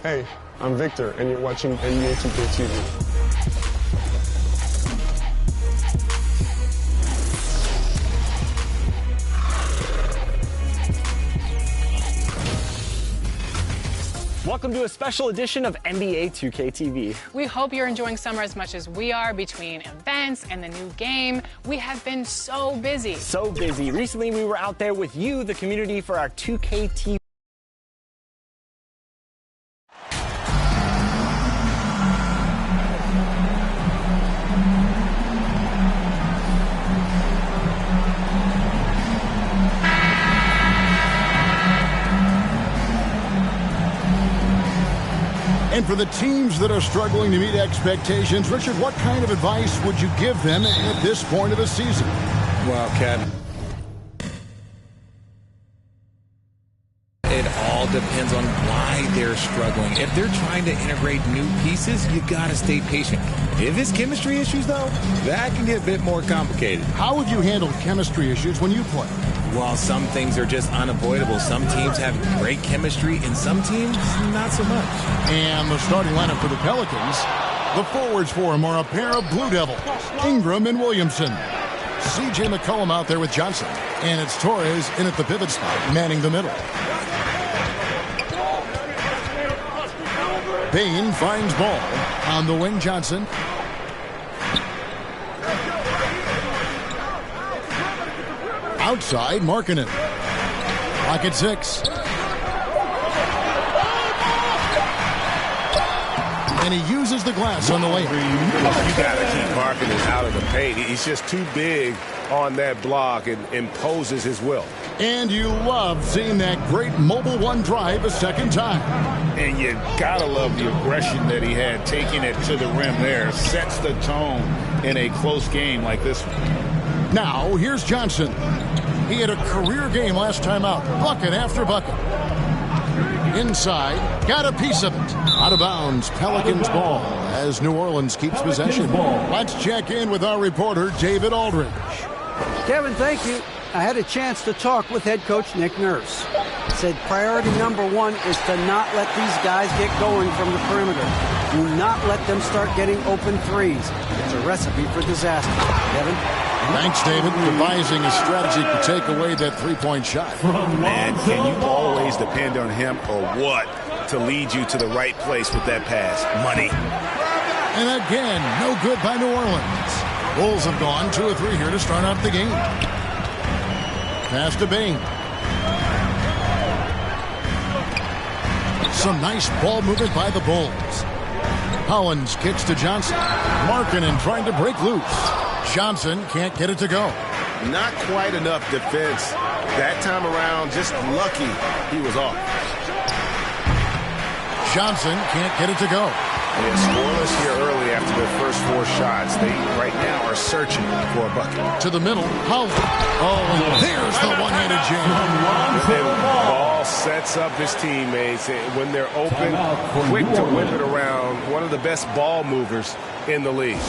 Hey, I'm Victor, and you're watching NBA 2K TV. Welcome to a special edition of NBA 2K TV. We hope you're enjoying summer as much as we are. Between events and the new game, we have been so busy. So busy. Recently, we were out there with you, the community, for our 2K TV. And for the teams that are struggling to meet expectations, Richard, what kind of advice would you give them at this point of the season? Well, Kevin, it all depends on why they're struggling. If they're trying to integrate new pieces, you got to stay patient. If it's chemistry issues, though, that can get a bit more complicated. How would you handle chemistry issues when you play? Well, some things are just unavoidable. Some teams have great chemistry, and some teams, not so much. And the starting lineup for the Pelicans, the forwards for them are a pair of Blue Devils, Ingram and Williamson. C.J. McCollum out there with Johnson. And it's Torres in at the pivot spot, manning the middle. Payne finds ball on the wing. Johnson. Outside, Markkanen. Clock at 6. And he uses the glass on the lane. You got to keep Markkanen out of the paint. He's just too big on that block and imposes his will. And you love seeing that great mobile one drive a second time. And you got to love the aggression that he had, taking it to the rim there. Sets the tone in a close game like this one. Now, here's Johnson. He had a career game last time out. Bucket after bucket. Inside, got a piece of it. Out of bounds, Pelicans ball as New Orleans keeps possession. Let's check in with our reporter, David Aldridge. Kevin, thank you. I had a chance to talk with head coach Nick Nurse. He said priority number one is to not let these guys get going from the perimeter. Do not let them start getting open threes. It's a recipe for disaster. Kevin? Thanks, David. Devising a strategy to take away that three-point shot. Man, can you always depend on him or what to lead you to the right place with that pass? Money. And again, no good by New Orleans. Bulls have gone 2 of 3 here to start out the game. Pass to Bain. Some nice ball movement by the Bulls. Hollins kicks to Johnson. Markkanen trying to break loose. Johnson can't get it to go. Not quite enough defense that time around. Just lucky he was off. Johnson can't get it to go. Yeah, scoreless here early after their first 4 shots. They right now are searching for a bucket. To the middle. Hollins. Oh, and there's the one-handed jam. Ball sets up his teammates when they're open, quick to whip it around. One of the best ball movers in the league.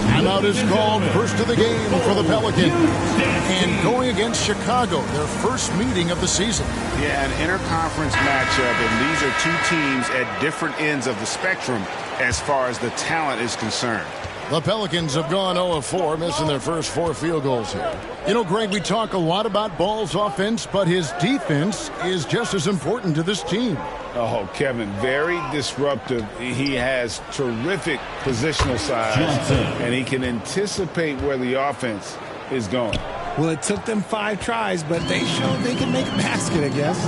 Timeout is called, first of the game for the Pelicans. And going against Chicago, their first meeting of the season. Yeah, an interconference matchup, and these are 2 teams at different ends of the spectrum as far as the talent is concerned. The Pelicans have gone 0 of 4, missing their first 4 field goals here. You know, Greg, we talk a lot about Ball's offense, but his defense is just as important to this team. Oh, Kevin, very disruptive. He has terrific positional size, and he can anticipate where the offense is going. Well, it took them 5 tries, but they showed they can make a basket, I guess.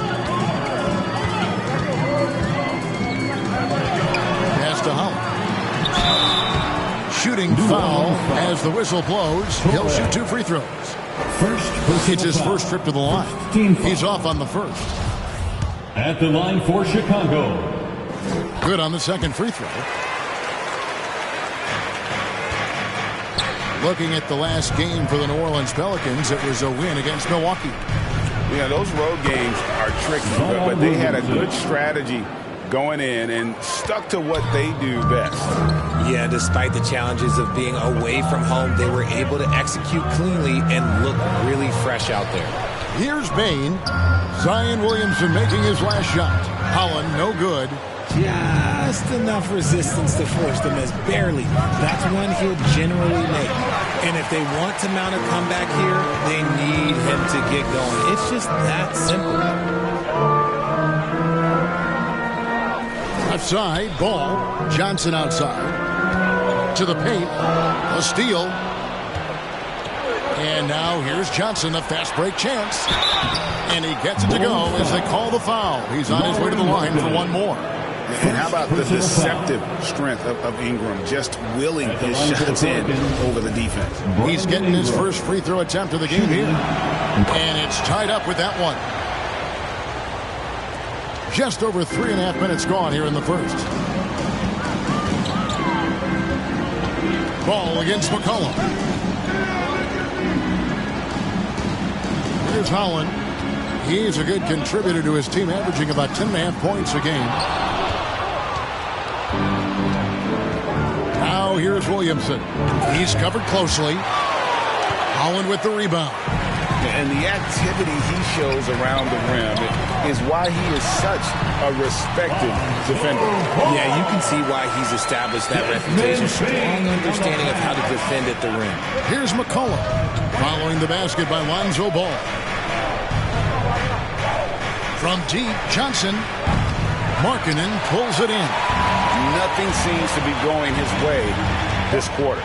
Pass to Hollins. Shooting foul as the whistle blows. He'll shoot 2 free throws. It's his first trip to the line. He's off on the first. At the line for Chicago. Good on the second free throw. Looking at the last game for the New Orleans Pelicans, it was a win against Milwaukee. Yeah, those road games are tricky, but they had a good strategy going in and stuck to what they do best. Yeah, despite the challenges of being away from home, they were able to execute cleanly and look really fresh out there. Here's Bain. Zion Williamson making his last shot. Holland no good. just enough resistance to force the miss, barely. That's one he'll generally make. And if they want to mount a comeback here, they need him to get going. It's just that simple. Left side, ball. Johnson outside. To the paint. A steal. And now here's Johnson, the fast break chance. And he gets it to go as they call the foul. He's on his way to the line for one more. And how about the deceptive strength of Ingram, just willing his shots in over the defense. He's getting his first free throw attempt of the game here. And it's tied up with that one. Just over 3.5 minutes gone here in the first. Ball against McCollum. Here's Holland. He's a good contributor to his team, averaging about 10.5 points a game. Now here's Williamson. He's covered closely. Holland with the rebound. And the activity he shows around the rim is why he is such a respected defender. Yeah, you can see why he's established that reputation. Strong understanding of how to defend at the rim. Here's McCollum. Following the basket by Lonzo Ball. From deep, Johnson. Markkanen pulls it in. Nothing seems to be going his way this quarter.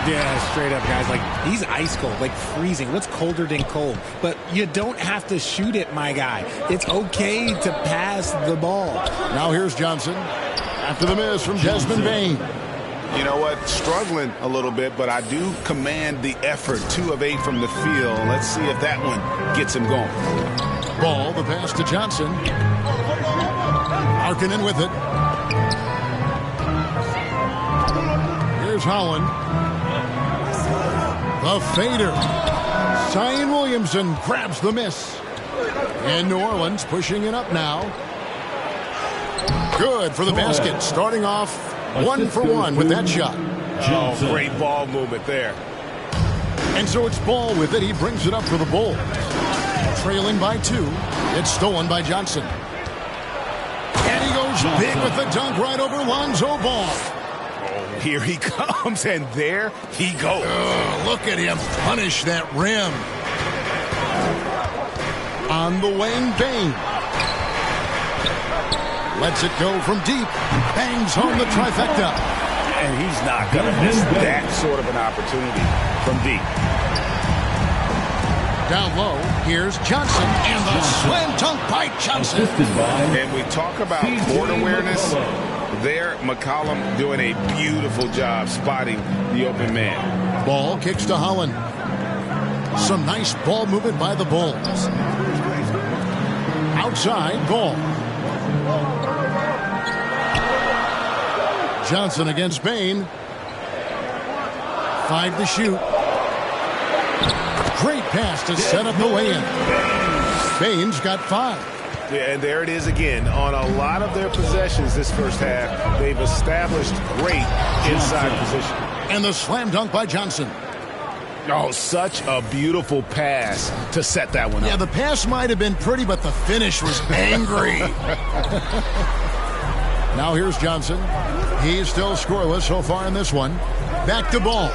Yeah, straight up, guys. Like, he's ice cold, like freezing. What's colder than cold? But you don't have to shoot it, my guy. It's okay to pass the ball. Now here's Johnson. After the miss from Desmond Bain. You know what? Struggling a little bit, but I do command the effort. 2 of 8 from the field. Let's see if that one gets him going. Ball, the pass to Johnson. Markkanen with it. Here's Holland. The fader. Zion Williamson grabs the miss. And New Orleans pushing it up now. Good for the basket. Starting off 1 for 1 with that shot. Oh, great ball movement there. And so it's Ball with it. He brings it up for the Bulls. Trailing by 2. It's stolen by Johnson. And he goes big with the dunk right over Lonzo Ball. Here he comes, and there he goes. Look at him punish that rim. On the wing, Bain. Lets it go from deep. Bangs home the trifecta. And he's not going to miss that sort of an opportunity from deep. Down low, here's Johnson, and the slam dunk by Johnson. And we talk about court awareness. There, McCollum doing a beautiful job spotting the open man. Ball kicks to Holland. Some nice ball movement by the Bulls. Outside, Ball. Johnson against Bain. 5 to shoot. Great pass to set up the lay-in. Bain's got 5. Yeah, and there it is again. On a lot of their possessions this first half, they've established great inside position. And the slam dunk by Johnson. Oh, such a beautiful pass to set that one up. Yeah, the pass might have been pretty, but the finish was angry. Now here's Johnson. He's still scoreless so far in this one. Back to Ball.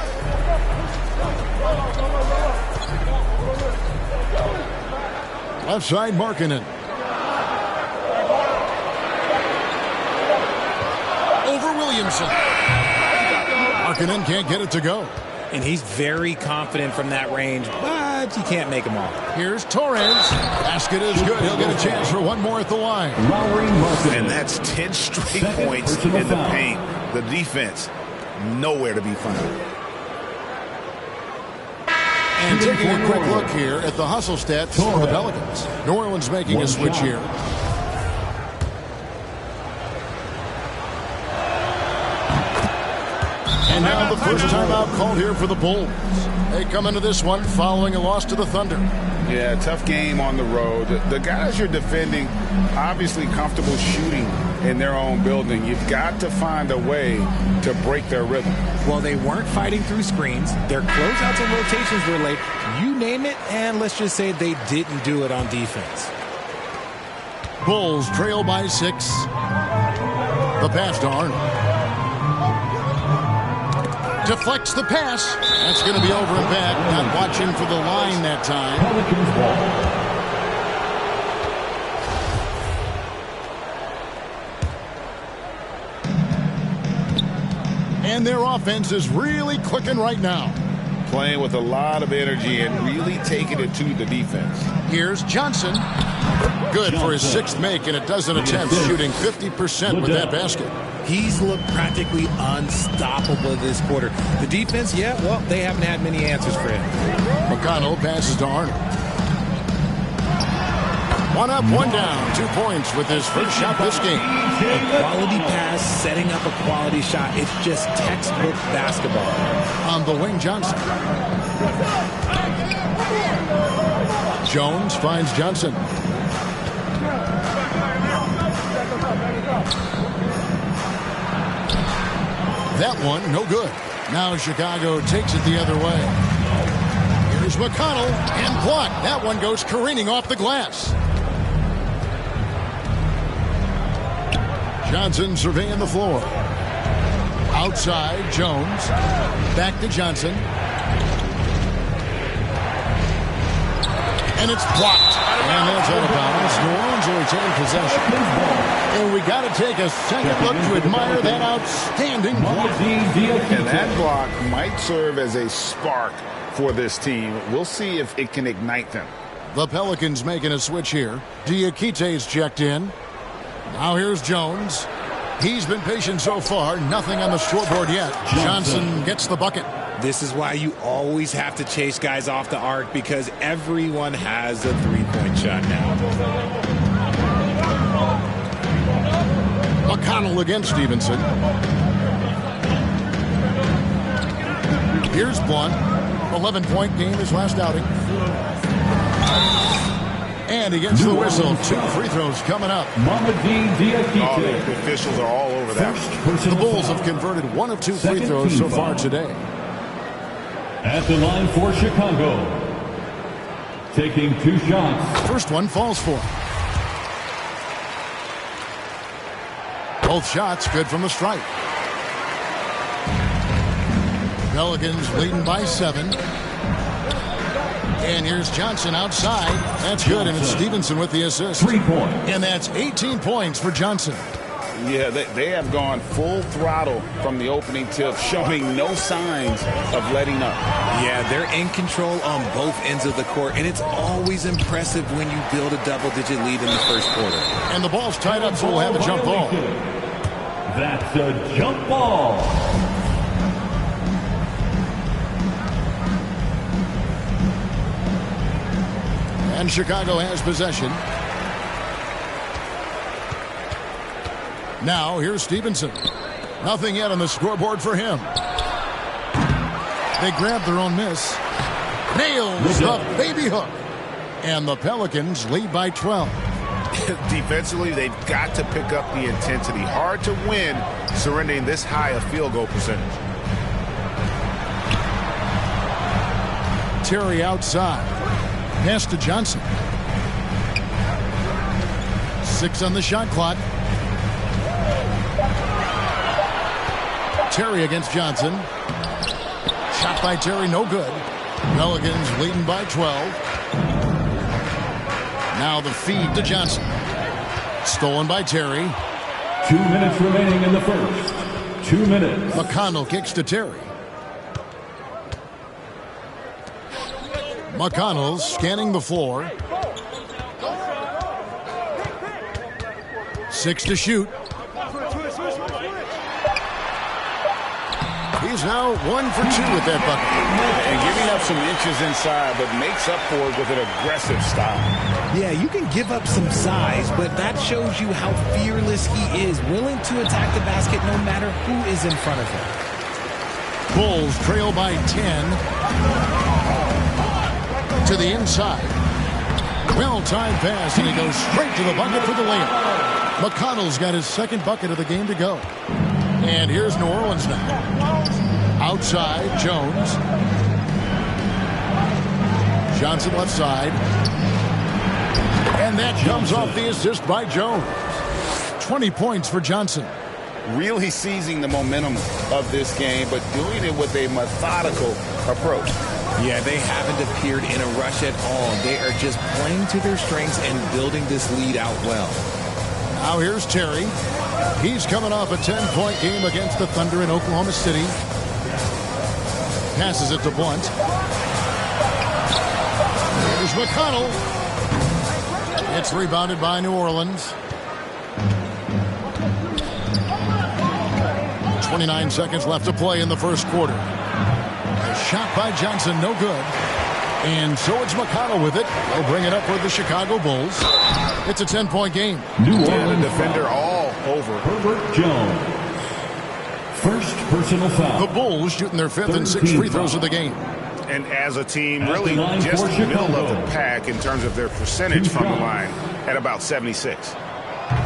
Left side, Markkanen. Over Williamson. Markkanen can't get it to go. And he's very confident from that range, but you can't make him all. Here's Torres. Basket is good. He'll get a chance for one more at the line. And that's 10 straight points in the paint. The defense, nowhere to be found. And taking a quick look here at the hustle stats for the Pelicans. New Orleans making a switch here. And now the first timeout called here for the Bulls. They come into this one following a loss to the Thunder. Yeah, tough game on the road. The guys you're defending, obviously comfortable shooting in their own building. You've got to find a way to break their rhythm. Well, they weren't fighting through screens. Their closeouts and rotations were late. You name it, and let's just say they didn't do it on defense. Bulls trail by 6. The pass to Arnold. Deflects the pass. That's going to be over and back. Not watching for the line that time. Pelicans ball. And their offense is really clicking right now. Playing with a lot of energy and really taking it to the defense. Here's Johnson. Good for his 6th make and a dozen attempts, shooting 50% with that basket. He's looked practically unstoppable this quarter. The defense, yeah, well, they haven't had many answers for him. McConnell passes to Arnold. 1 up, 1 down. 2 points with his first shot this game. A quality pass, setting up a quality shot. It's just textbook basketball. On the wing, Johnson. Jones finds Johnson. That one, no good. Now Chicago takes it the other way. Here's McConnell and blocked. That one goes careening off the glass. Johnson surveying the floor. Outside, Jones. Back to Johnson. And it's blocked. And that's out of bounds. New Orleans will retain possession. And we got to take a second look to admire that outstanding block. And that block might serve as a spark for this team. We'll see if it can ignite them. The Pelicans making a switch here. Diakite's checked in. Now here's Jones. He's been patient so far. Nothing on the scoreboard yet. Johnson gets the bucket. This is why you always have to chase guys off the arc, because everyone has a three-point shot now. McConnell against Stevenson. Here's Blunt. 11-point game his last outing. And he gets the whistle. 2 free throws coming up. The officials are all over that. The Bulls have converted 1 of 2 free throws so far today. At the line for Chicago, taking 2 shots. First one falls for him. Both shots good from the stripe. Pelicans leading by 7. And here's Johnson outside. That's good, and it's Stevenson with the assist. 3 points. And that's 18 points for Johnson. Yeah, they have gone full throttle from the opening tip, showing no signs of letting up. Yeah, they're in control on both ends of the court, and it's always impressive when you build a double-digit lead in the first quarter. And the ball's tied up, so we'll have a jump ball. That's a jump ball. And Chicago has possession. Now, here's Stevenson. Nothing yet on the scoreboard for him. They grab their own miss. Nails the baby hook. And the Pelicans lead by 12. Defensively, they've got to pick up the intensity. Hard to win surrendering this high a field goal percentage. Terry outside. Pass to Johnson. 6 on the shot clock. Terry against Johnson. Shot by Terry, no good. Pelicans leading by 12. Now the feed to Johnson. Stolen by Terry. 2 minutes remaining in the first. 2 minutes. McConnell kicks to Terry. McConnell scanning the floor. 6 to shoot. He's now 1 for 2 with that bucket. And giving up some inches inside, but makes up for it with an aggressive style. Yeah, you can give up some size, but that shows you how fearless he is, willing to attack the basket no matter who is in front of him. Bulls trail by 10. To the inside. Well-timed pass, and he goes straight to the bucket for the layup. McConnell's got his 2nd bucket of the game to go. And here's New Orleans now. Outside, Jones. Johnson left side. And that comes off the assist by Jones. 20 points for Johnson. really seizing the momentum of this game, but doing it with a methodical approach. Yeah, they haven't appeared in a rush at all. They are just playing to their strengths and building this lead out well. Now here's Terry. He's coming off a 10-point game against the Thunder in Oklahoma City. Passes it to Blunt. Here's McConnell. It's rebounded by New Orleans. 29 seconds left to play in the first quarter. A shot by Johnson, no good. And so it's McConnell with it. They'll bring it up for the Chicago Bulls. It's a 10-point game. New Orleans defender all over. Herbert Jones. First personal foul. The Bulls shooting their 5th and 6th free throws of the game. And as a team, really just middle of the pack in terms of their percentage from the line at about 76.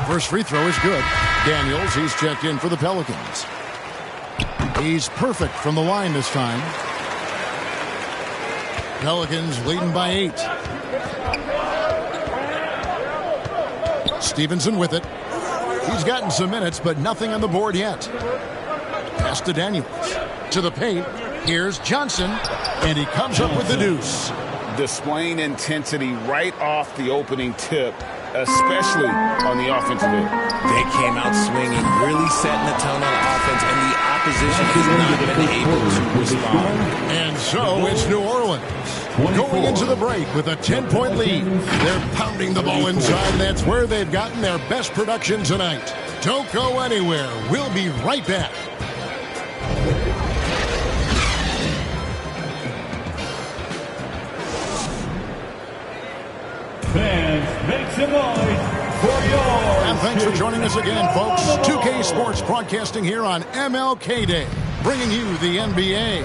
First free throw is good. Daniels, he's checked in for the Pelicans. He's perfect from the line this time. Pelicans leading by 8. Stevenson with it. He's gotten some minutes, but nothing on the board yet. Pass to Daniels. To the paint. Here's Johnson, and he comes up with the deuce. Displaying intensity right off the opening tip, especially on the offensive end. They came out swinging, really setting the tone on offense, and the opposition has not been able to respond. And so it's New Orleans going into the break with a 10-point lead. They're pounding the ball inside, and that's where they've gotten their best production tonight. Don't go anywhere. We'll be right back. Fans, make some noise for yours. And thanks for joining us again, folks. 2K Sports broadcasting here on MLK Day, bringing you the NBA.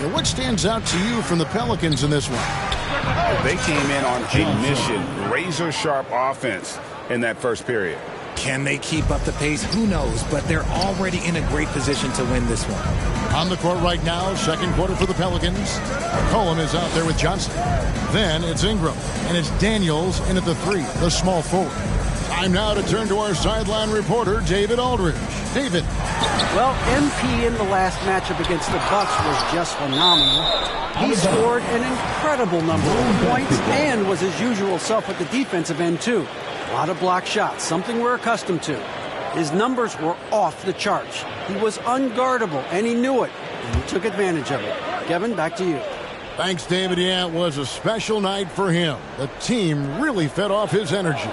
Now, what stands out to you from the Pelicans in this one? They came in on a mission, razor-sharp offense in that first period. Can they keep up the pace? Who knows, but they're already in a great position to win this one. On the court right now, second quarter for the Pelicans. Cullen is out there with Johnson. Then it's Ingram, and it's Daniels in at the 3, the small forward. Time now to turn to our sideline reporter, David Aldridge. David. Well, MP in the last matchup against the Bucks was just phenomenal. He scored an incredible number of points and was his usual self at the defensive end, too. A lot of block shots, something we're accustomed to. His numbers were off the charts. He was unguardable, and he knew it, and he took advantage of it. Kevin, back to you. Thanks, David. Yeah, it was a special night for him. The team really fed off his energy.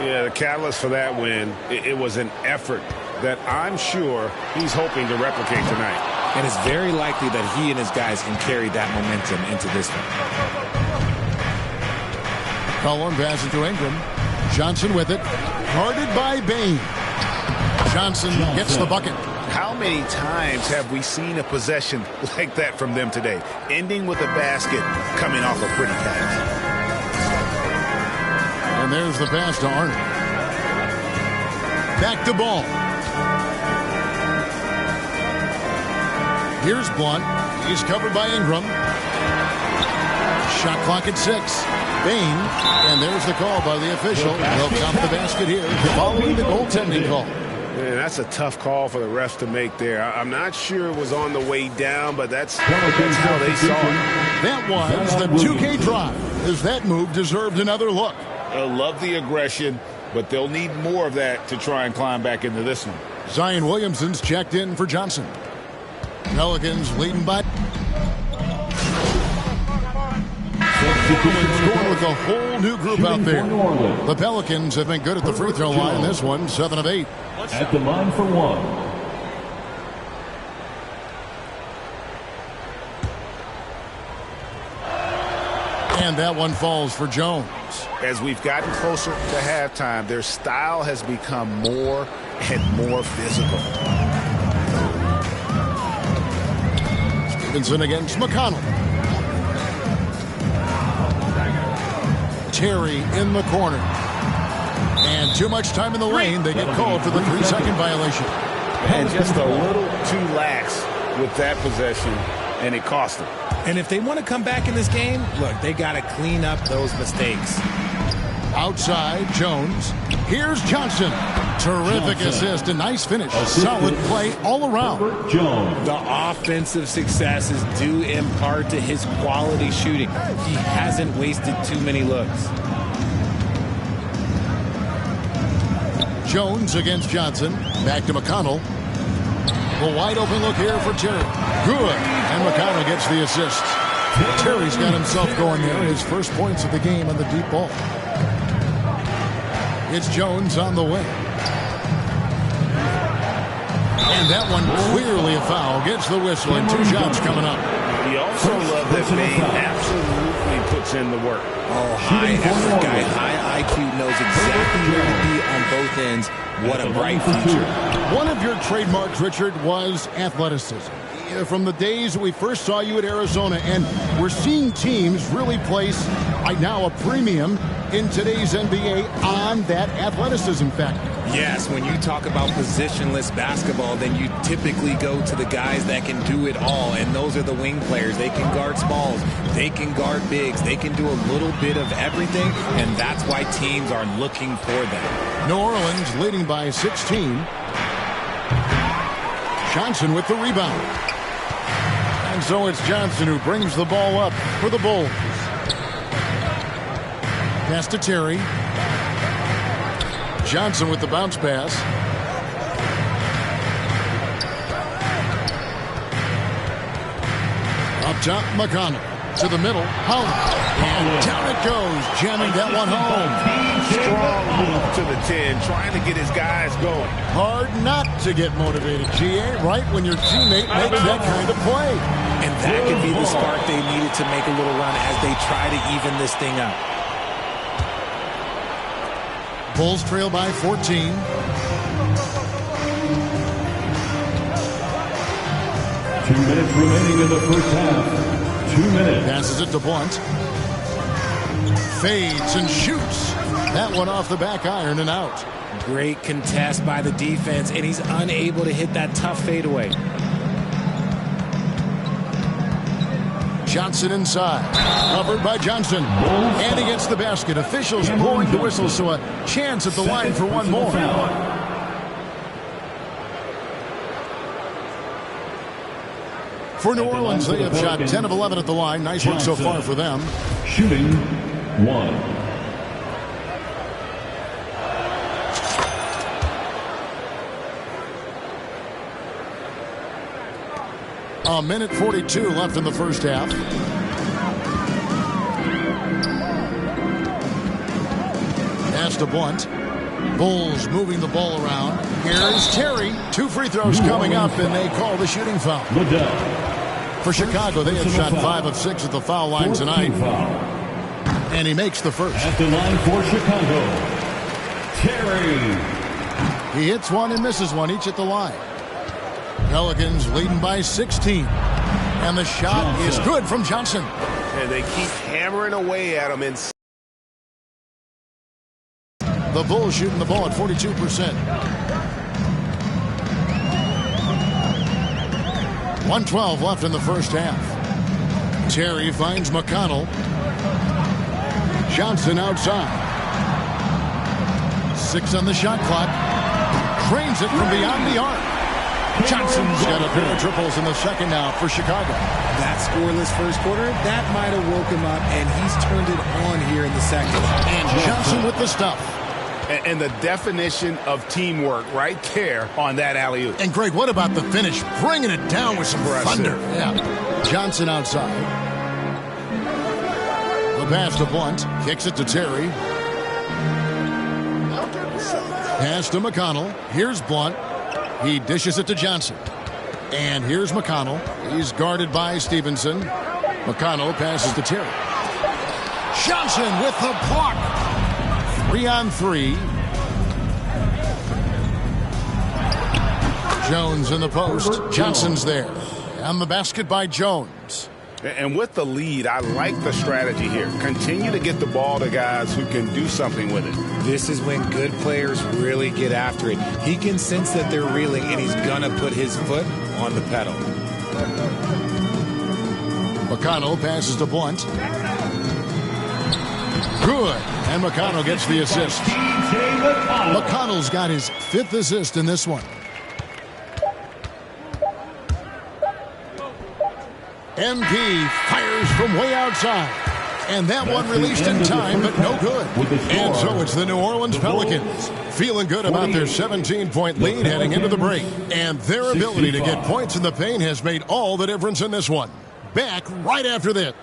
Yeah, the catalyst for that win, it was an effort that I'm sure he's hoping to replicate tonight. And it's very likely that he and his guys can carry that momentum into this one. Cullen passes to Ingram. Johnson with it. Guarded by Bain. Johnson gets the bucket. How many times have we seen a possession like that from them today? Ending with a basket, coming off a pretty pass. And there's the pass to Arnold. Back to Ball. Here's Blunt. He's covered by Ingram. Shot clock at 6. Bain. And there's the call by the official. He'll count the basket here following the goaltending call. Man, that's a tough call for the refs to make there. I'm not sure it was on the way down, but that's how they saw it. That was the 2K drive, as that move deserved another look. I love the aggression, but they'll need more of that to try and climb back into this one. Zion Williamson's checked in for Johnson. Pelicans leading by. Scoring with a whole new group out there. The Pelicans have been good at the free throw line. This one, 7 of 8. At the line for one. And that one falls for Jones. As we've gotten closer to halftime, their style has become more and more physical. Stevenson against McConnell. Terry in the corner. And too much time in the lane. They get called for the 3-second violation. And just a little too lax with that possession, and it cost them. And if they want to come back in this game, look, they got to clean up those mistakes. Outside, Jones. Here's Johnson. Terrific assist, a nice finish. Solid play all around. The offensive success is due in part to his quality shooting. He hasn't wasted too many looks. Jones against Johnson. Back to McConnell. A wide open look here for Terry. Good. And McConnell gets the assist. Terry's got himself going there. His first points of the game on the deep ball. It's Jones on the wing. And that one clearly a foul. Gets the whistle and 2 shots coming up. You also love that Bane absolutely puts in the work. Oh, high effort guy, high IQ, knows exactly where to be on both ends. What a bright future. One of your trademarks, Richard, was athleticism. From the days we first saw you at Arizona, and we're seeing teams really place right now a premium in today's NBA on that athleticism factor. Yes, when you talk about positionless basketball, then you typically go to the guys that can do it all, and those are the wing players. They can guard smalls, they can guard bigs, they can do a little bit of everything, and that's why teams are looking for them. New Orleans leading by 16. Johnson with the rebound. And so it's Johnson who brings the ball up for the Bulls. Pass to Terry. Johnson with the bounce pass. Up top, McConnell. To the middle, Howard. And down it goes, jamming that one home. Strong move to the 10, trying to get his guys going. Hard not to get motivated, GA, right when your teammate makes that kind of play. And that could be the spark they needed to make a little run as they try to even this thing up. Bulls trail by 14. Two minutes remaining in the first half. 2 minutes. Passes it to Blunt. Fades and shoots. That one off the back iron and out. Great contest by the defense, and he's unable to hit that tough fadeaway. Johnson inside. Covered by Johnson. And he gets the basket. Officials blowing the whistle, so a chance at the line for one more. For New Orleans, they have shot 10 of 11 at the line. Nice look so far for them. Shooting 1. A minute 42 left in the first half. Pass to Blunt. Bulls moving the ball around. Here's Terry. 2 free throws coming up, and they call the shooting foul. For Chicago, they have shot 5 of 6 at the foul line tonight. And he makes the first. At the line for Chicago, Terry. He hits one and misses one, each at the line. Pelicans leading by 16. And the shot is good from Johnson. And they keep hammering away at him. The Bulls shooting the ball at 42%. 1:12 left in the first half. Terry finds McConnell. Johnson outside. 6 on the shot clock. Cranes it from beyond the arc. Johnson's got a pair of triples in the second now for Chicago. That scoreless first quarter, that might have woke him up, and he's turned it on here in the second. And Johnson with the stuff. And the definition of teamwork right there on that alley-oop. And Greg, what about the finish? Bringing it down with some thunder. Yeah. Johnson outside. The pass to Blunt. Kicks it to Terry. Pass to McConnell. Here's Blunt. He dishes it to Johnson. And here's McConnell. He's guarded by Stevenson. McConnell passes to Terry. Johnson with the block. 3 on 3. Jones in the post. Johnson's there. And the basket by Jones. And with the lead, I like the strategy here. Continue to get the ball to guys who can do something with it. This is when good players really get after it. He can sense that they're reeling, and he's going to put his foot on the pedal. McConnell passes to Blunt. Good. And McConnell gets the assist. McConnell's got his 5th assist in this one. MP fires from way outside. And that one released in time, but no good. And so it's the New Orleans Pelicans feeling good about their 17-point lead heading into the break. And their ability to get points in the paint has made all the difference in this one. Back right after this.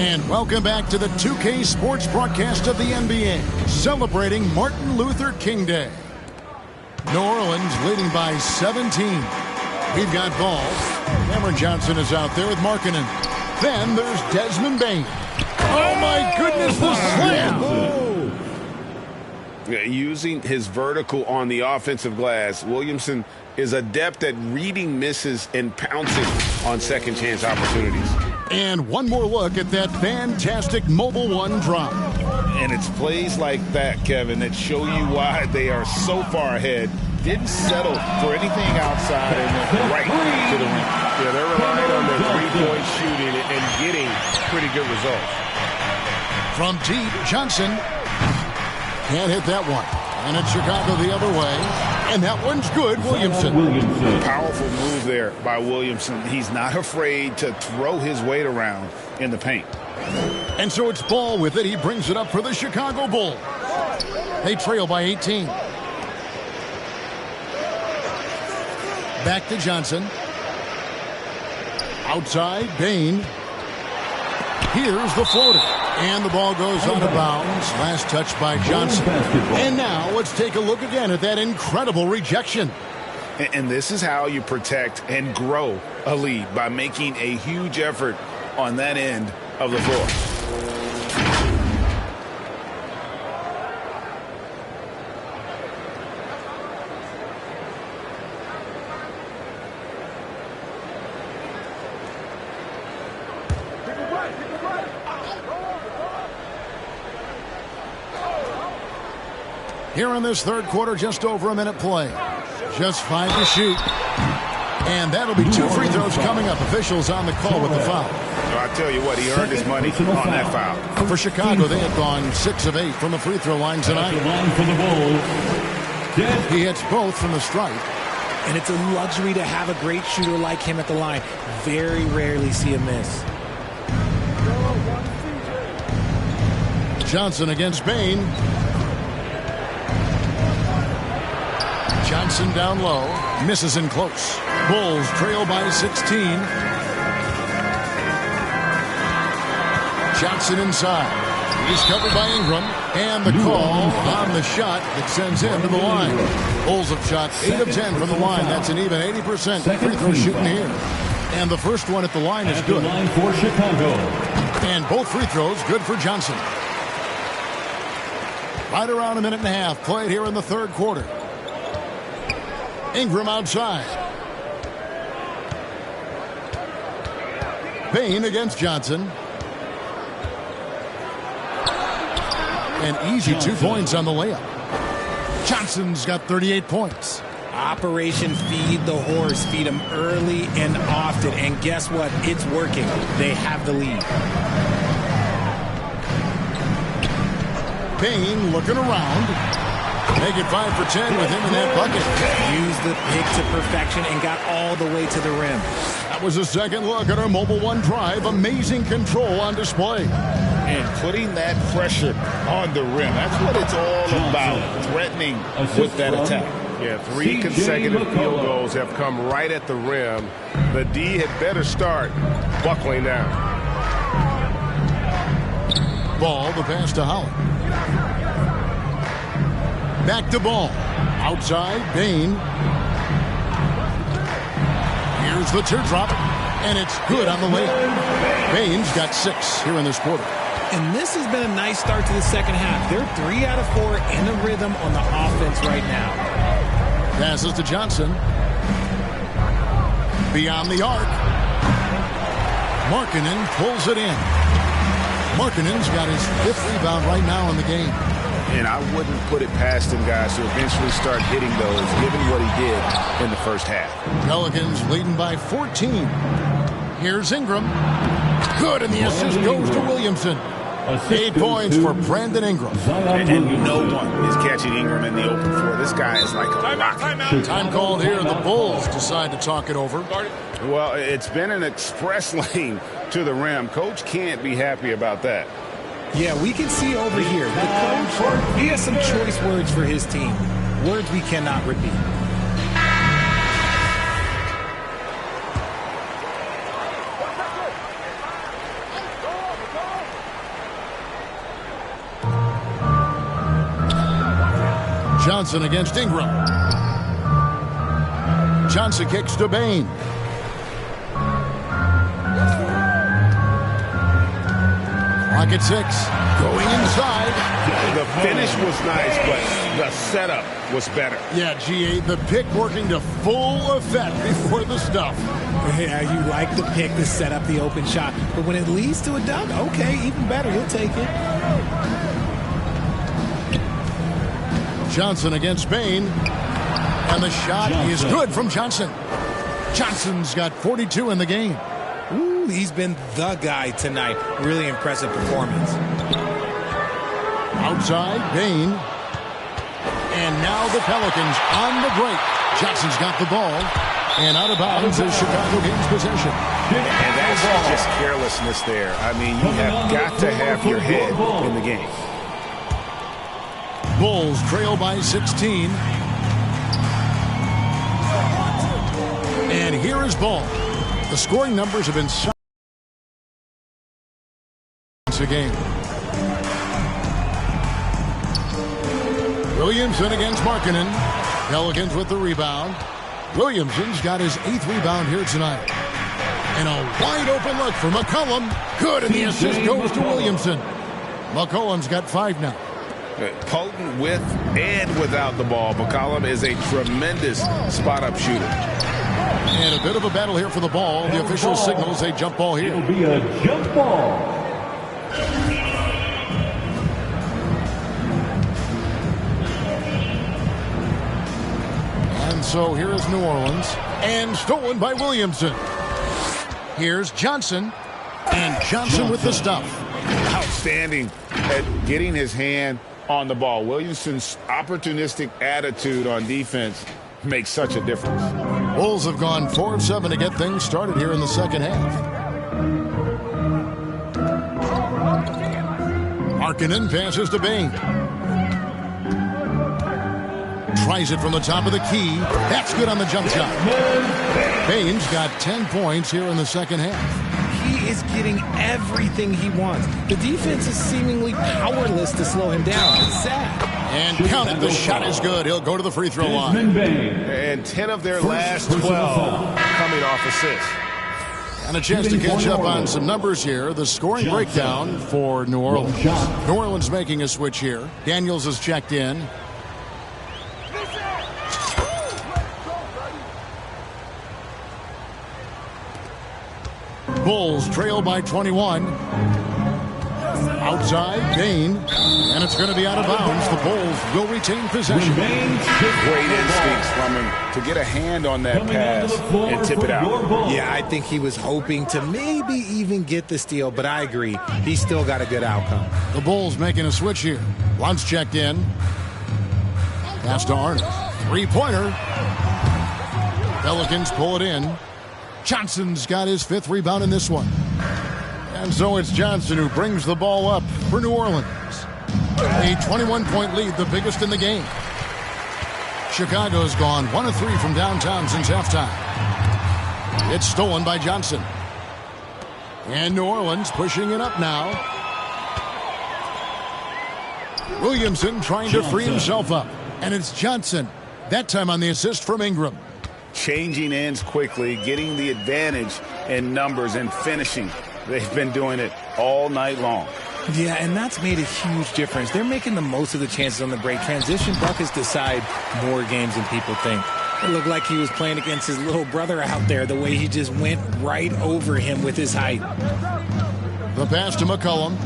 And welcome back to the 2K Sports broadcast of the NBA, celebrating Martin Luther King Day. New Orleans leading by 17. We've got Ball. Cameron Johnson is out there with Markkanen. Then there's Desmond Bane. Oh my goodness, the slam! Oh. Using his vertical on the offensive glass, Williamson is adept at reading misses and pouncing on second chance opportunities. And one more look at that fantastic Mobile One drop. And it's plays like that, Kevin, that show you why they are so far ahead. Didn't settle for anything outside and went right to the rim. Yeah, they're relying on their three-point shooting and getting pretty good results. From deep, Johnson can't hit that one. And it's Chicago the other way. And that one's good, Williamson. Powerful move there by Williamson. He's not afraid to throw his weight around in the paint. And so it's Ball with it. He brings it up for the Chicago Bulls. They trail by 18. Back to Johnson. Outside, Bane. Here's the floater. And the ball goes out of bounds. Last touch by Johnson. And now let's take a look again at that incredible rejection. And this is how you protect and grow a lead, by making a huge effort on that end of the floor. Here in this third quarter, just over a minute play. Just 5 to shoot. And that'll be 2 free throws coming up. Officials on the call with the foul. I tell you what, he earned his money on that foul. For Chicago, they had gone 6 of 8 from the free throw line tonight. He hits both from the stripe. And it's a luxury to have a great shooter like him at the line. Very rarely see a miss. Johnson against Bane. Johnson down low. Misses in close. Bulls trail by 16. Johnson inside. He's covered by Ingram. And the call on the shot that sends him to the line. Bulls have shot 8 of 10 from the line. That's an even 80% free throw shooting here. And the first one at the line is good. For Chicago. And both free throws good for Johnson. Right around a minute and a half played here in the third quarter. Ingram outside. Bane against Johnson. An easy 2 points on the layup. Johnson's got 38 points. Operation Feed the Horse. Feed him early and often. And guess what? It's working. They have the lead. Bane looking around. Make it 5 for 10 with him in that bucket. Used the pick to perfection and got all the way to the rim. That was a second look at our Mobile One drive. Amazing control on display. And putting that pressure on the rim. That's what it's all about. Threatening with that attack. Yeah, 3 consecutive field goals have come right at the rim. The D had better start buckling down. Ball, the pass to Holland. Back to Ball. Outside, Bane. Here's the teardrop. And it's good on the layup. Bane's got 6 here in this quarter. And this has been a nice start to the second half. They're 3 out of 4 in a rhythm on the offense right now. Passes to Johnson. Beyond the arc. Markkanen pulls it in. Markkanen's got his 5th rebound right now in the game. And I wouldn't put it past him, guys, to eventually start hitting those, given what he did in the first half. Pelicans leading by 14. Here's Ingram. Good, and the assist goes to Williamson. 8 points for Brandon Ingram. And no one is catching Ingram in the open floor. This guy is like a rocket. Time called here. The Bulls decide to talk it over. Well, it's been an express lane to the rim. Coach can't be happy about that. Yeah, we can see over here. The coach, he has some choice words for his team. Words we cannot repeat. Johnson against Ingram. Johnson kicks to Bain. Clock at 6. Going inside. The finish was nice, but the setup was better. Yeah, G.A., the pick working to full effect before the stuff. Yeah, you like the pick to set up the open shot. But when it leads to a dunk, okay, even better. He'll take it. Johnson against Bain. And the shot is good from Johnson. Johnson's got 42 in the game. Ooh, he's been the guy tonight. Really impressive performance. Outside, Bain. And now the Pelicans on the break. Johnson's got the ball. And out of bounds is Chicago gains possession. And that's just carelessness there. I mean, you have got to have your head in the game. Bulls trail by 16. And here is Ball. The scoring numbers have been a game. Williamson against Markkanen. Pelicans with the rebound. Williamson's got his 8th rebound here tonight. And a wide open look for McCollum. Good, and the assist goes to Williamson. McCollum's got 5 now. Potent with and without the ball. McCollum is a tremendous spot-up shooter. And a bit of a battle here for the ball. The official signals a jump ball here. It'll be a jump ball. And so here is New Orleans. And stolen by Williamson. Here's Johnson. And Johnson with the stuff. Outstanding at getting his hand on the ball. Williamson's opportunistic attitude on defense makes such a difference. Bulls have gone 4 of 7 to get things started here in the second half. Markkanen passes to Bain. Tries it from the top of the key. That's good on the jump shot. Bain's got 10 points here in the second half. He is getting everything he wants. The defense is seemingly powerless to slow him down. It's sad. And count it. The shot is good. He'll go to the free throw line. And 10 of their last 12 coming off assists. And a chance to catch up on some numbers here. The scoring breakdown for New Orleans. New Orleans making a switch here. Daniels has checked in. Bulls trail by 21. Outside, Bain. And it's going to be out of bounds. The Bulls will retain possession. Great instincts from him to get a hand on that pass and tip it out. Yeah, I think he was hoping to maybe even get the steal, but I agree. He still got a good outcome. The Bulls making a switch here. Luntz checked in. Pass to Arnold. 3-pointer. Pelicans pull it in. Johnson's got his 5th rebound in this one. And so it's Johnson who brings the ball up for New Orleans. A 21-point lead, the biggest in the game. Chicago's gone 1 of 3 from downtown since halftime. It's stolen by Johnson. And New Orleans pushing it up now. Williamson trying to free himself up. And it's Johnson, that time on the assist from Ingram. Changing ends quickly, getting the advantage in numbers and finishing. They've been doing it all night long. Yeah, and that's made a huge difference. They're making the most of the chances on the break. Transition buckets decide more games than people think. It looked like he was playing against his little brother out there, the way he just went right over him with his height. The pass to McCollum.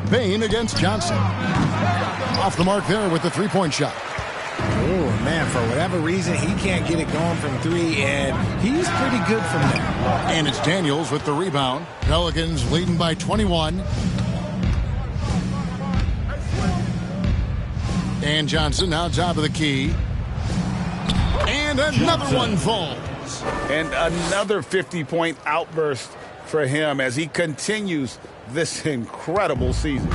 Bain against Johnson. Off the mark there with the three-point shot. Oh, man, for whatever reason, he can't get it going from three, and he's pretty good from there. And it's Daniels with the rebound. Pelicans leading by 21. And Johnson now top of the key. And another one falls. And another 50-point outburst for him as he continues this incredible season.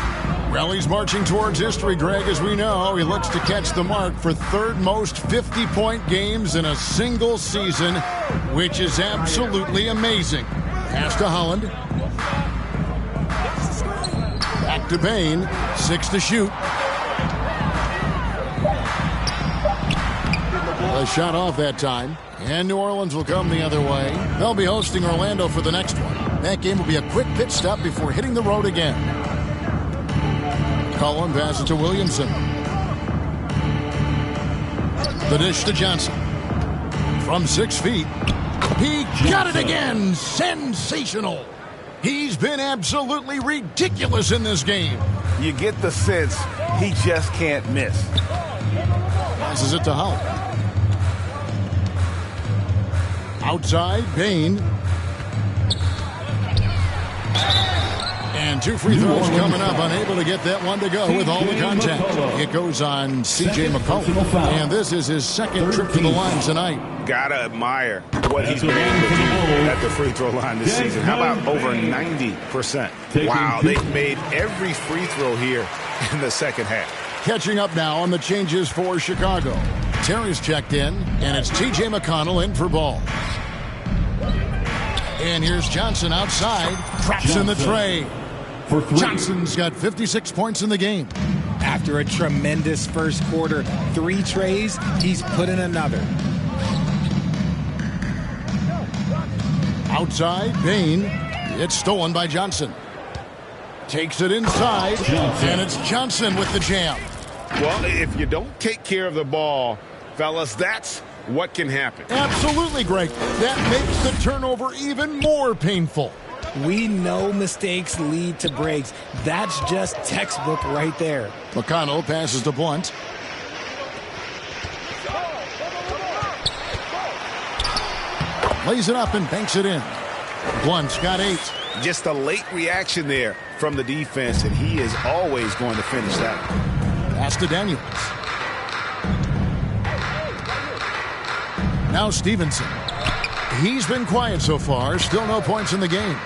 Rally's marching towards history, Greg, as we know. He looks to catch the mark for third most 50-point games in a single season, which is absolutely amazing. Pass to Holland. Back to Bain. 6 to shoot. A shot off that time. And New Orleans will come the other way. They'll be hosting Orlando for the next one. That game will be a quick pit stop before hitting the road again. Cullen passes to Williamson. The dish to Johnson. From 6 feet. He got it again. Sensational. He's been absolutely ridiculous in this game. You get the sense he just can't miss. Passes it to Holland. Outside, Bain. And 2 free throws coming up. Unable to get that one to go with all the contact. It goes on C.J. McCollum. And this is his second trip to the line tonight. Gotta admire what he's been able to do at the free throw line this season. How about over 90%? Wow, they've made every free throw here in the second half. Catching up now on the changes for Chicago. Terry's checked in, and it's T.J. McConnell in for Ball. And here's Johnson outside. Traps in the tray. Johnson's got 56 points in the game. After a tremendous first quarter, 3 trays, he's put in another. Outside, Bain. It's stolen by Johnson. Takes it inside, and it's Johnson with the jam. Well, if you don't take care of the ball, fellas, that's what can happen. Absolutely, Greg. That makes the turnover even more painful. We know mistakes lead to breaks. That's just textbook right there. McConnell passes to Blunt. Lays it up and banks it in. Blunt's got 8. Just a late reaction there from the defense, and he is always going to finish that. Pass to Daniels. Now Stevenson. He's been quiet so far. Still no points in the game.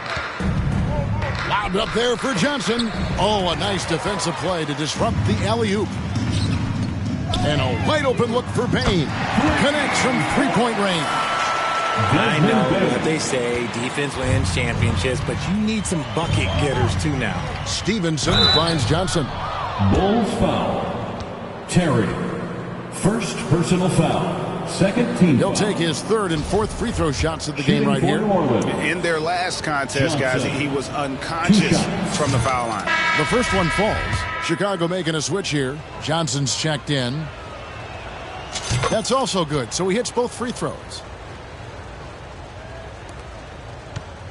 Loud up there for Johnson. Oh, a nice defensive play to disrupt the alley-oop. And a wide open look for Bain. Connects from three-point range. I know what they say, defense wins championships, but you need some bucket getters too now. Stevenson finds Johnson. Bulls foul. Terry. First personal foul. Second team He'll foul. take his 3rd and 4th free throw shots of the game right here. In their last contest, guys, he was unconscious from the foul line. The first one falls. Chicago making a switch here. Johnson's checked in. That's also good, so he hits both free throws.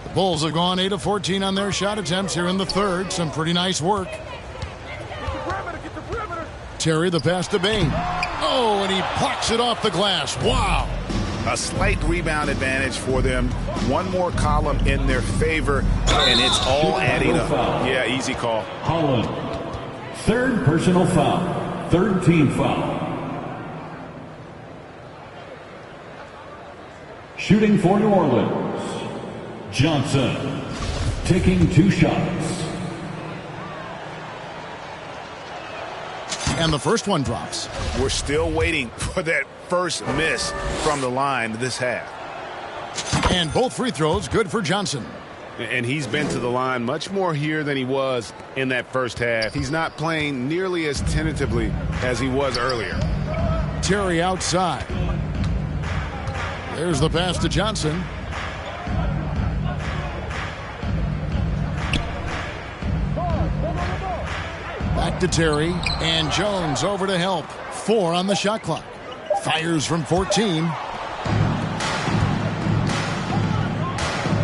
The Bulls have gone 8 of 14 on their shot attempts here in the 3rd. Some pretty nice work. Terry, the pass to Bain. Oh, and he plucks it off the glass. Wow. A slight rebound advantage for them. One more column in their favor, and it's all adding up. Yeah, easy call. Holland. 3rd personal foul. 3rd team foul. Shooting for New Orleans. Johnson. Taking 2 shots. And the first one drops. We're still waiting for that first miss from the line this half. And both free throws good for Johnson. And he's been to the line much more here than he was in that first half. He's not playing nearly as tentatively as he was earlier. Terry outside. There's the pass to Johnson. Back to Terry, and Jones over to help. 4 on the shot clock. Fires from 14.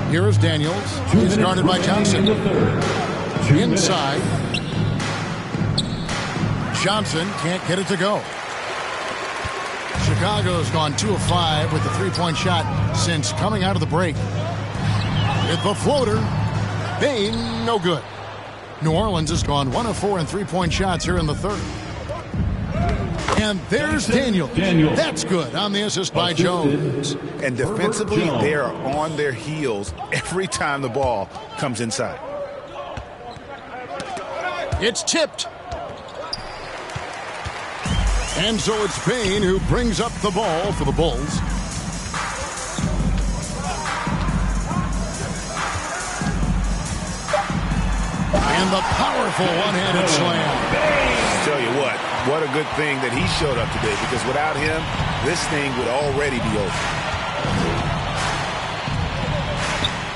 Here is Daniels. He's guarded by Johnson. Inside. Johnson can't get it to go. Chicago's gone 2 of 5 with the three-point shot since coming out of the break. With the floater, Bane, no good. New Orleans has gone 1 of 4 in three-point shots here in the third. And there's Daniel. That's good on the assist by Jones. And defensively, they are on their heels every time the ball comes inside. It's tipped. And so it's Payne who brings up the ball for the Bulls. And the powerful one-handed slam. Tell you what a good thing that he showed up today, because without him, this thing would already be over.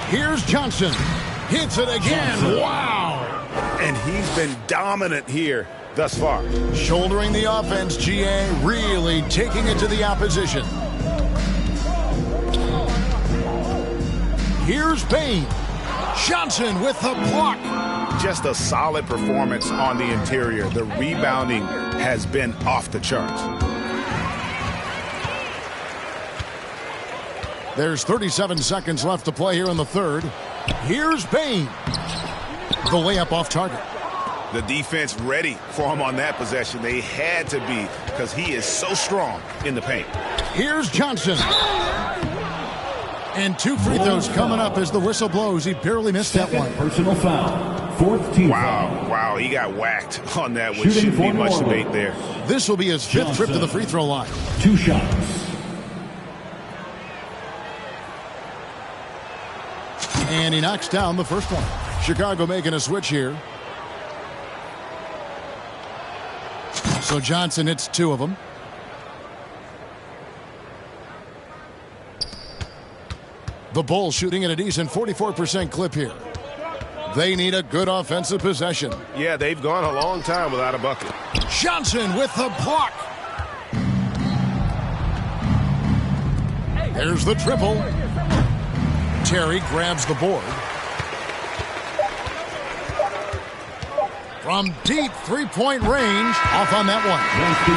Here's Johnson. Hits it again. Wow. And he's been dominant here thus far. Shouldering the offense, GA, really taking it to the opposition. Here's Payne. Johnson with the block. Just a solid performance on the interior. The rebounding has been off the charts. There's 37 seconds left to play here in the third. Here's Payne. The layup off target. The defense ready for him on that possession. They had to be, because he is so strong in the paint. Here's Johnson. And 2 free throws coming up as the whistle blows. He barely missed that one. Personal foul. 4th team foul. Wow, he got whacked on that, which shouldn't be much debate there. This will be his 5th trip to the free throw line. 2 shots. And he knocks down the first one. Chicago making a switch here. So Johnson hits 2 of them. The Bulls shooting at a decent 44% clip here. They need a good offensive possession. Yeah, they've gone a long time without a bucket. Johnson with the block. There's the triple. Terry grabs the board. From deep three-point range, off on that one.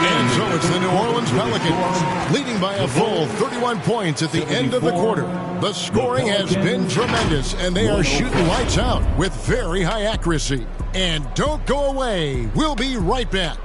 And so it's the New Orleans Pelicans, leading by a full 31 points at the end of the quarter. The scoring has been tremendous, and they are shooting lights out with very high accuracy. And don't go away. We'll be right back.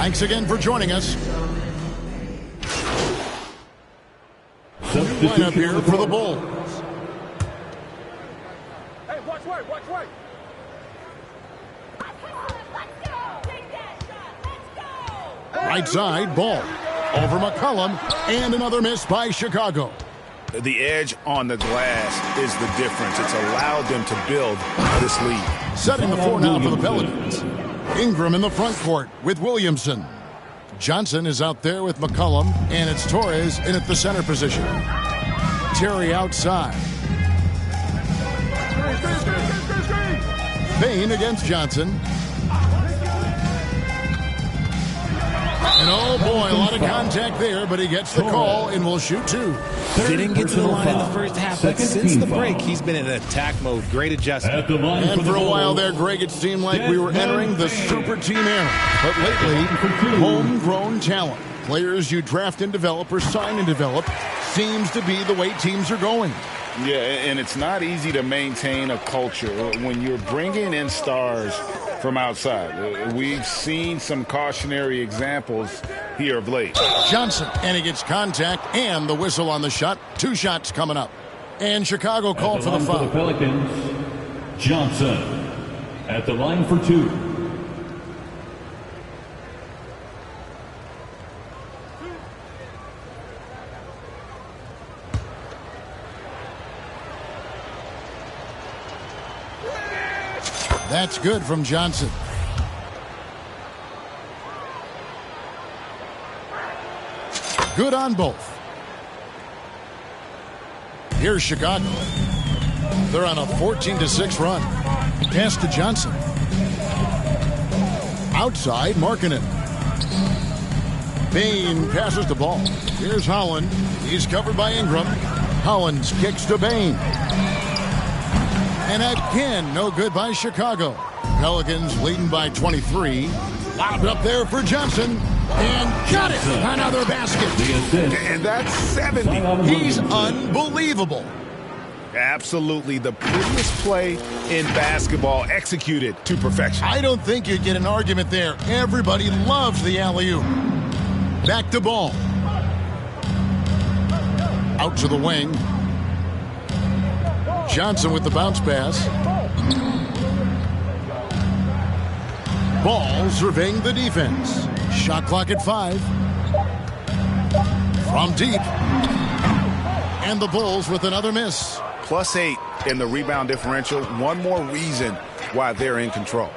Thanks again for joining us. Lineup here for the Bulls. Hey, watch right, watch right. Right side, Ball. Over McCollum, and another miss by Chicago. The edge on the glass is the difference. It's allowed them to build this lead. Setting the floor now for the Pelicans. Ingram in the front court with Williamson. Johnson is out there with McCollum, and it's Torres in at the center position. Terry outside. Payne against Johnson. And oh boy, a lot of contact there, but he gets the call and will shoot 2. Didn't get to the line in the first half, but since the break, he's been in attack mode. Great adjustment. And for a while there, Greg, it seemed like we were entering the super team era. But lately, homegrown talent, players you draft and develop or sign and develop, seems to be the way teams are going. Yeah, and it's not easy to maintain a culture when you're bringing in stars from outside. We've seen some cautionary examples here of late. Johnson, and he gets contact and the whistle on the shot. 2 shots coming up. And Chicago called for the foul. For the Pelicans, Johnson at the line for 2. That's good from Johnson. Good on both. Here's Chicago. They're on a 14-6 run. Pass to Johnson. Outside, Markkanen. Bane passes the ball. Here's Holland. He's covered by Ingram. Hollins kicks to Bane. And again, no good by Chicago. Pelicans leading by 23. Lobbed up there for Johnson. And got it! Another basket. And that's 70. He's unbelievable. Absolutely the prettiest play in basketball, executed to perfection. I don't think you get an argument there. Everybody loves the alley-oop. Back to ball. Out to the wing. Johnson with the bounce pass. Ball surveying the defense. Shot clock at 5. From deep. And the Bulls with another miss. +8 in the rebound differential. One more reason why they're in control.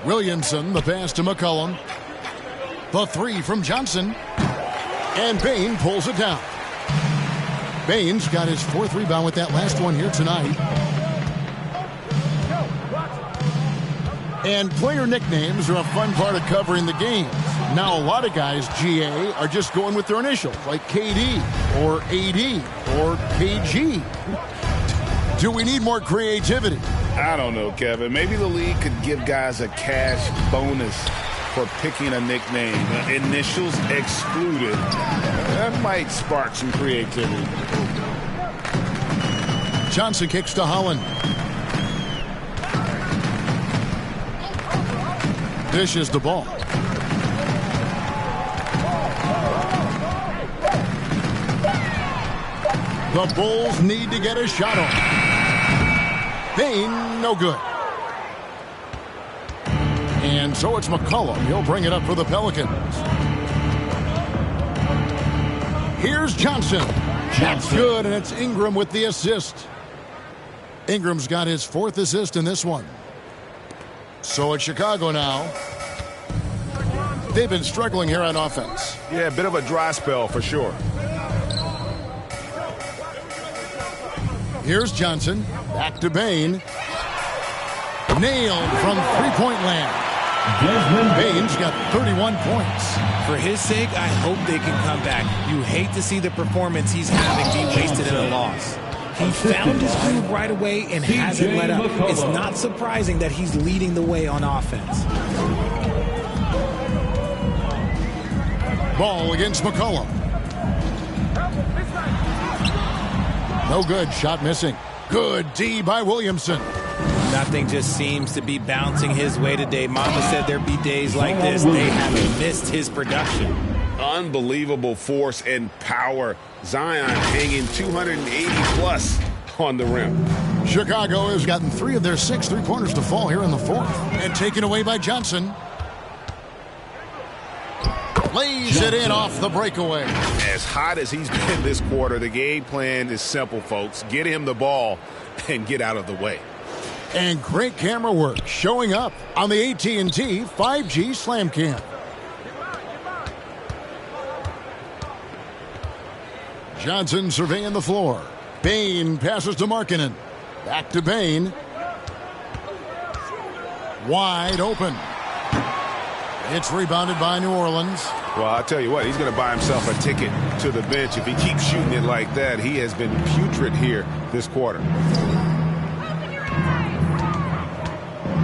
Williamson, the pass to McCollum. The 3 from Johnson. And Bane pulls it down. Bane's got his 4th rebound with that last one here tonight. And player nicknames are a fun part of covering the games. Now, a lot of guys, GA, are just going with their initials, like KD or AD or KG. Do we need more creativity? I don't know, Kevin. Maybe the league could give guys a cash bonus for picking a nickname. Initials excluded. That might spark some creativity. Johnson kicks to Holland. Dishes the ball. The Bulls need to get a shot on. Bane, no good. And so it's McCollum. He'll bring it up for the Pelicans. Here's Johnson. That's good, and it's Ingram with the assist. Ingram's got his 4th assist in this one. So it's Chicago now. They've been struggling here on offense. Yeah, a bit of a dry spell for sure. Here's Johnson. Back to Bane. Nailed from three-point land. Bane's got 31 points. For his sake, I hope they can come back. You hate to see the performance he's having be wasted in a loss. He found his groove right away and hasn't let up. It's not surprising that he's leading the way on offense. Ball against McCollum. No good. Shot missing. Good D by Williamson. Nothing just seems to be bouncing his way today. Mama said there'd be days like this. They haven't missed his production. Unbelievable force and power. Zion hanging 280+ on the rim. Chicago has gotten 3 of their 6 3-pointers to fall here in the 4th. And taken away by Johnson. Lays it in off the breakaway. As hot as he's been this quarter, the game plan is simple, folks. Get him the ball and get out of the way. And great camera work showing up on the AT&T 5G Slam Cam. Johnson surveying the floor. Bane passes to Markkanen. Back to Bane. Wide open. It's rebounded by New Orleans. Well, I'll tell you what, he's going to buy himself a ticket to the bench if he keeps shooting it like that. He has been putrid here this quarter.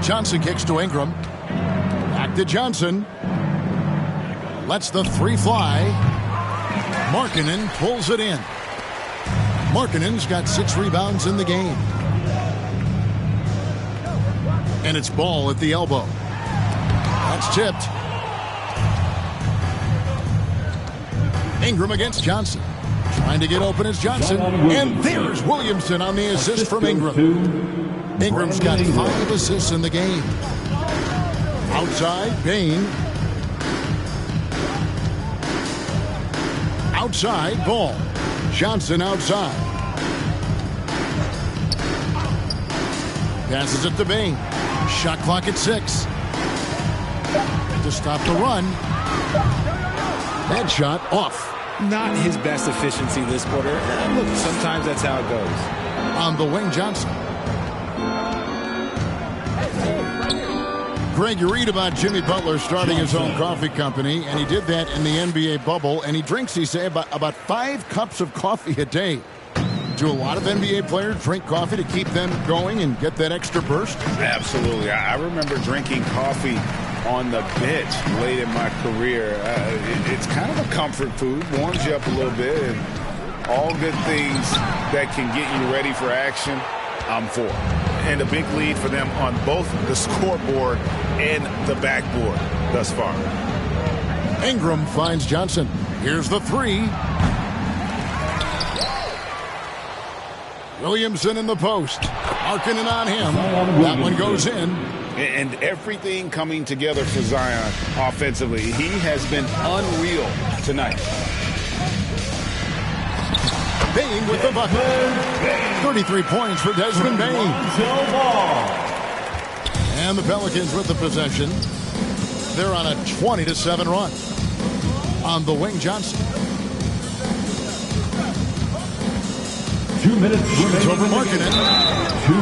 Johnson kicks to Ingram. Back to Johnson. Lets the 3 fly. Markkanen pulls it in. Markkanen's got 6 rebounds in the game. And it's Ball at the elbow. That's tipped. Ingram against Johnson. Trying to get open is Johnson. And there's Williamson on the assist from Ingram. Ingram's got 5 assists in the game. Outside, Bane. Outside, Ball. Johnson outside. Passes it to Bane. Shot clock at 6. To stop the run. That shot off. Not his best efficiency this quarter. Look, sometimes that's how it goes. On the wing, Johnson. Greg, you read about Jimmy Butler starting his own coffee company, and he did that in the NBA bubble, and he drinks, he say, about 5 cups of coffee a day. Do a lot of NBA players drink coffee to keep them going and get that extra burst? Absolutely. I remember drinking coffee on the bench late in my career. It's kind of a comfort food, warms you up a little bit, and all good things that can get you ready for action, I'm for. And a big lead for them on both the scoreboard and the backboard thus far. Ingram finds Johnson. Here's the 3. Williamson in the post. Markkanen on him. That one goes in. And everything coming together for Zion offensively. He has been unreal tonight. Bane with the bucket. 33 points for Desmond Bane. And the Pelicans with the possession. They're on a 20-7 run. On the wing, Johnson. 2 minutes Shoots over Markkanen.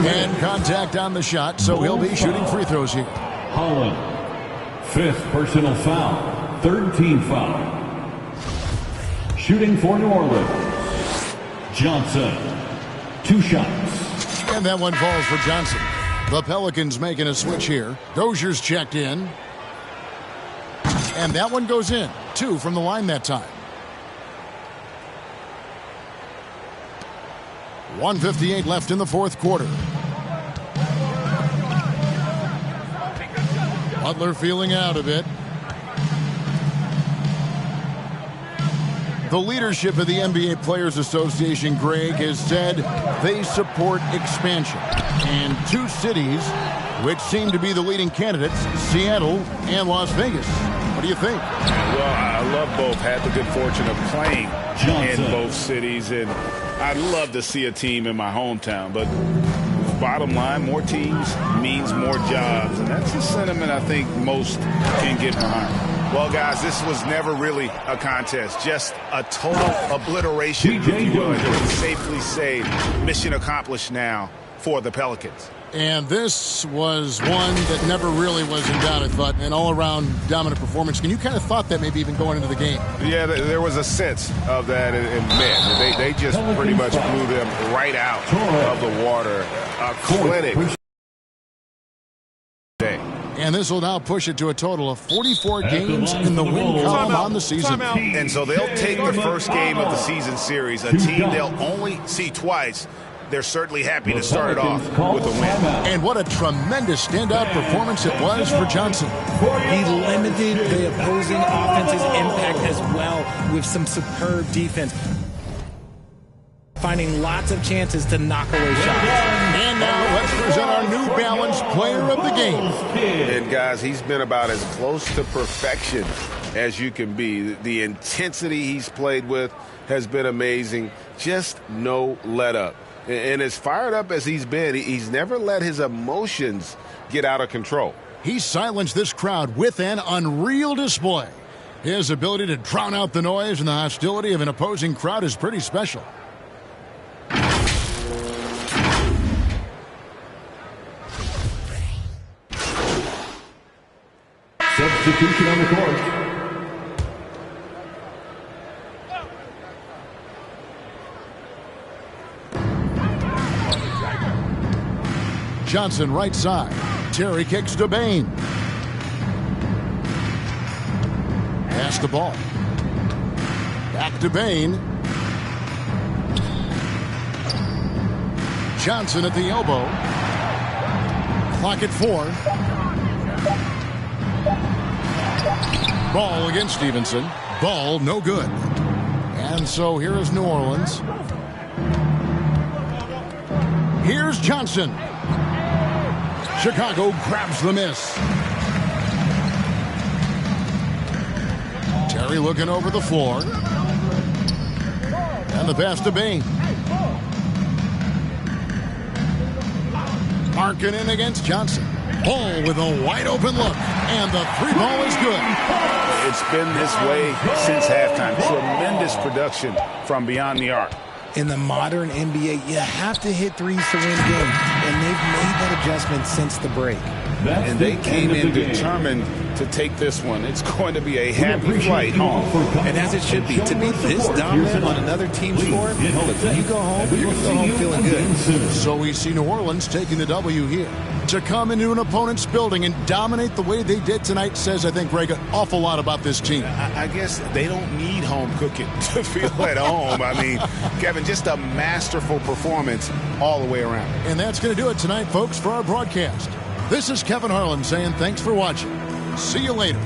And contact on the shot, so he'll be shooting free throws here. Holland. 5th personal foul. 3rd team foul. Shooting for New Orleans. Johnson. 2 shots. And that one falls for Johnson. The Pelicans making a switch here. Dozier's checked in. And that one goes in. 2 from the line that time. 1:58 left in the 4th quarter. Butler feeling out of it. The leadership of the NBA Players Association, Greg, has said they support expansion. And 2 cities which seem to be the leading candidates, Seattle and Las Vegas. What do you think? Well, I love both. Had the good fortune of playing in both cities, and I'd love to see a team in my hometown. But bottom line, more teams means more jobs, and that's a sentiment I think most can get behind. Well, guys, this was never really a contest, just a total obliteration, if you will. I can safely say mission accomplished now for the Pelicans. And this was one that never really was in doubt, I thought. An all-around dominant performance. And you kind of thought that maybe even going into the game. Yeah, there was a sense of that in men. They just pretty much blew them right out of the water. A clinic day. And this will now push it to a total of 44 games in the win column on the season. And so they'll take the first game of the season series, a team they'll only see twice. They're certainly happy to start it off with a win. And what a tremendous standout performance it was for Johnson. He limited the opposing offense's impact as well with some superb defense, finding lots of chances to knock away shots. And now let's present our New Balance player of the game. And guys, he's been about as close to perfection as you can be. The intensity he's played with has been amazing. Just no let up. And as fired up as he's been, he's never let his emotions get out of control. He silenced this crowd with an unreal display. His ability to drown out the noise and the hostility of an opposing crowd is pretty special. Substitution on the court. Johnson right side. Terry kicks to Bane. Pass the ball. Back to Bane. Johnson at the elbow. Clock at 4. Ball against Stevenson. Ball no good. And so here is New Orleans. Here's Johnson. Chicago grabs the miss. Terry looking over the floor. And the pass to Bane. Markkanen against Johnson. Ball with a wide open look. And the 3 ball is good. It's been this way since halftime. Tremendous production from beyond the arc. In the modern NBA, you have to hit threes to win games, and they've made that adjustment since the break. And they came in determined to take this one. It's going to be a happy flight home. And as it should be. To be this dominant on another team's score, look, when you go home, you're going to go home feeling good. So we see New Orleans taking the W here. To come into an opponent's building and dominate the way they did tonight says, I think, Greg, an awful lot about this team. I guess they don't need home cooking to feel at home. I mean, Kevin, just a masterful performance all the way around. And that's going to do it tonight, folks, for our broadcast. This is Kevin Harlan saying thanks for watching. See you later.